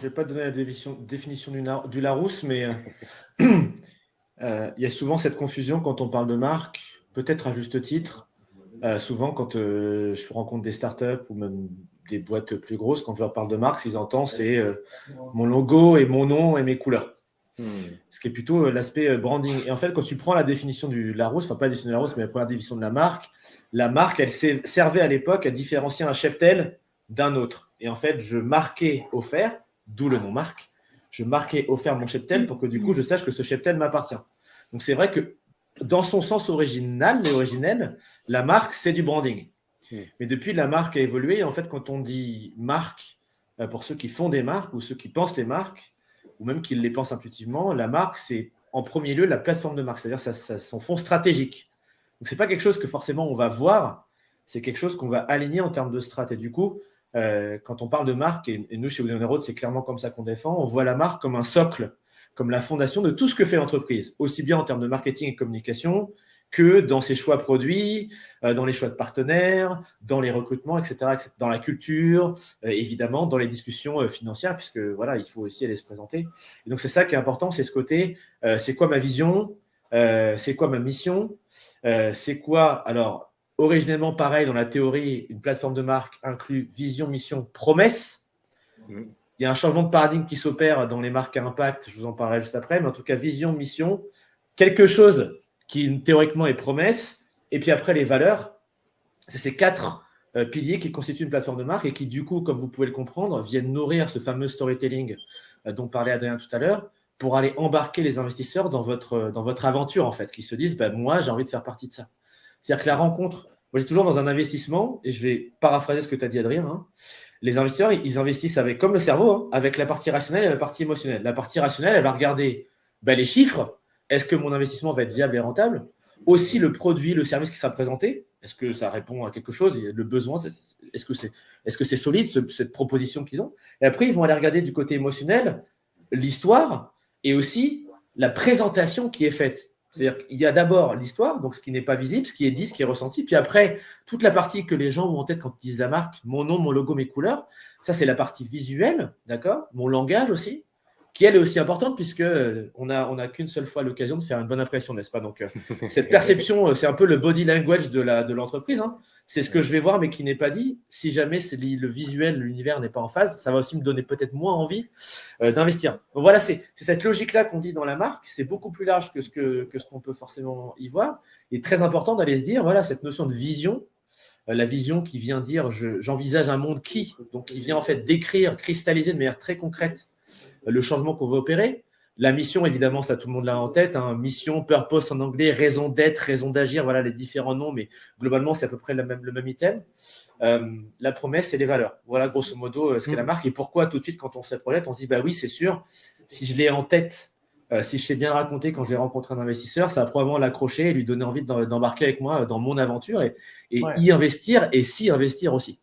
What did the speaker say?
Je vais pas donner la définition du Larousse, mais il y a souvent cette confusion quand on parle de marque, peut-être à juste titre. Souvent, quand je rencontre des startups ou même des boîtes plus grosses, quand je leur parle de marque, ce qu'ils entendent, c'est mon logo et mon nom et mes couleurs. Ce qui est plutôt l'aspect branding. Et en fait, quand tu prends la définition du Larousse, enfin pas la définition du Larousse, mais la première définition de la marque, elle servait à l'époque à différencier un cheptel d'un autre. Et en fait, je marquais offert, d'où le nom marque, je marquais offert mon cheptel pour que du coup, je sache que ce cheptel m'appartient. Donc c'est vrai que dans son sens original et originel, la marque, c'est du branding. Mais depuis, la marque a évolué. Et en fait, quand on dit marque, pour ceux qui font des marques ou ceux qui pensent les marques, ou même qui les pensent intuitivement, la marque, c'est en premier lieu la plateforme de marque, c'est-à-dire son fond stratégique. Donc, ce n'est pas quelque chose que forcément on va voir, c'est quelque chose qu'on va aligner en termes de strat. Et du coup, quand on parle de marque, et nous, chez Within Road, c'est clairement comme ça qu'on défend, on voit la marque comme un socle, comme la fondation de tout ce que fait l'entreprise, aussi bien en termes de marketing et de communication que dans ses choix produits, dans les choix de partenaires, dans les recrutements, etc., dans la culture, évidemment, dans les discussions financières, puisque voilà, il faut aussi aller se présenter. Et donc, c'est ça qui est important, c'est ce côté, c'est quoi ma vision, c'est quoi ma mission, c'est quoi, alors, originellement, pareil, dans la théorie, une plateforme de marque inclut vision, mission, promesse. Il y a un changement de paradigme qui s'opère dans les marques à impact, je vous en parlerai juste après, mais en tout cas, vision, mission, quelque chose qui théoriquement est promesse, et puis après les valeurs, c'est ces 4 piliers qui constituent une plateforme de marque et qui, du coup, comme vous pouvez le comprendre, viennent nourrir ce fameux storytelling dont parlait Adrien tout à l'heure, pour aller embarquer les investisseurs dans votre aventure, en fait, qui se disent, moi, j'ai envie de faire partie de ça. C'est-à-dire que la rencontre, moi, j'ai toujours dans un investissement, et je vais paraphraser ce que tu as dit, Adrien, les investisseurs, ils investissent avec, comme le cerveau, avec la partie rationnelle et la partie émotionnelle. La partie rationnelle, elle va regarder les chiffres. Est-ce que mon investissement va être viable et rentable? Aussi le produit, le service qui sera présenté. Est-ce que ça répond à quelque chose? Le besoin, est-ce que c'est solide, cette proposition qu'ils ont? Et après, ils vont aller regarder du côté émotionnel l'histoire et aussi la présentation qui est faite. C'est-à-dire qu'il y a d'abord l'histoire, donc ce qui n'est pas visible, ce qui est dit, ce qui est ressenti. Puis après, toute la partie que les gens ont en tête quand ils disent la marque, mon nom, mon logo, mes couleurs, ça, c'est la partie visuelle, d'accord? Mon langage aussi, qui elle est aussi importante puisque on a qu'une seule fois l'occasion de faire une bonne impression, n'est-ce pas? Donc, cette perception, c'est un peu le body language de l'entreprise. C'est ce que je vais voir, mais qui n'est pas dit. Si jamais le visuel, l'univers n'est pas en phase, ça va aussi me donner peut-être moins envie d'investir. Donc voilà, c'est cette logique-là qu'on dit dans la marque. C'est beaucoup plus large que ce qu'on peut forcément y voir. Il est très important d'aller se dire, voilà, cette notion de vision, la vision qui vient dire, j'envisage un monde qui vient en fait décrire, cristalliser de manière très concrète le changement qu'on veut opérer. La mission, évidemment, ça tout le monde l'a en tête. Mission, purpose en anglais, raison d'être, raison d'agir, voilà les différents noms, mais globalement, c'est à peu près le même item. La promesse et les valeurs. Voilà grosso modo ce qu'est la marque. Et pourquoi tout de suite, quand on se projette, on se dit, oui, c'est sûr, si je l'ai en tête, si je sais bien raconter quand je vais rencontrer un investisseur, ça va probablement l'accrocher et lui donner envie d'embarquer avec moi dans mon aventure et y investir et s'y investir aussi.